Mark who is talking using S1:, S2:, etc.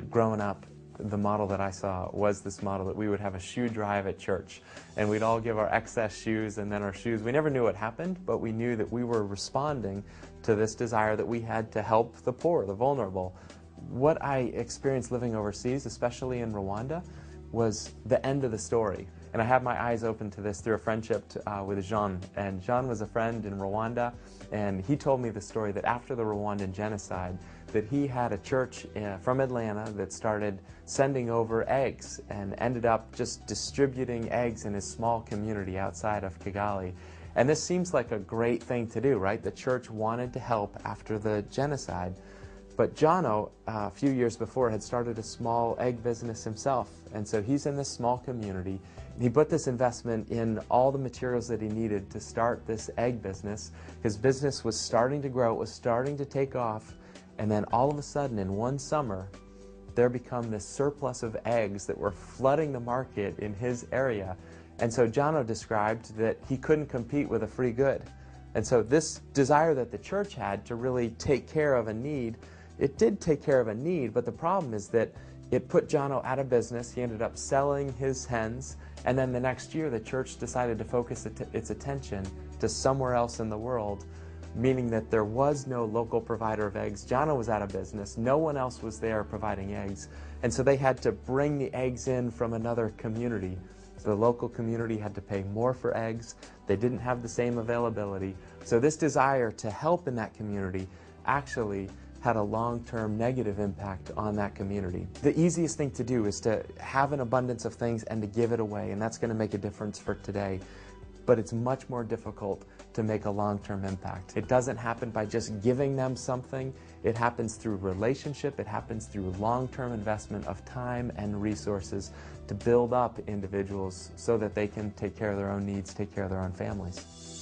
S1: growing up, the model that I saw was this model that we would have a shoe drive at church, and we'd all give our excess shoes, and then our shoes, we never knew what happened, but we knew that we were responding to this desire that we had to help the poor, the vulnerable. What I experienced living overseas, especially in Rwanda, was the end of the story. And I had my eyes open to this through a friendship with Jean. And Jean was a friend in Rwanda, and he told me the story that after the Rwandan genocide, that he had a church from Atlanta that started sending over eggs and ended up just distributing eggs in his small community outside of Kigali. And this seems like a great thing to do, right? The church wanted to help after the genocide. But Jono, a few years before, had started a small egg business himself. And so he's in this small community. He put this investment in all the materials that he needed to start this egg business. His business was starting to grow, it was starting to take off. And then all of a sudden, in one summer, there become this surplus of eggs that were flooding the market in his area. And so Jono described that he couldn't compete with a free good. And so this desire that the church had to really take care of a need, it did take care of a need, but the problem is that it put Jono out of business. He ended up selling his hens, and then the next year the church decided to focus its attention to somewhere else in the world, meaning that there was no local provider of eggs. Jono was out of business. No one else was there providing eggs, and so they had to bring the eggs in from another community. So the local community had to pay more for eggs. They didn't have the same availability. So this desire to help in that community actually had a long-term negative impact on that community. The easiest thing to do is to have an abundance of things and to give it away, and that's going to make a difference for today. But it's much more difficult to make a long-term impact. It doesn't happen by just giving them something. It happens through relationship. It happens through long-term investment of time and resources to build up individuals so that they can take care of their own needs, take care of their own families.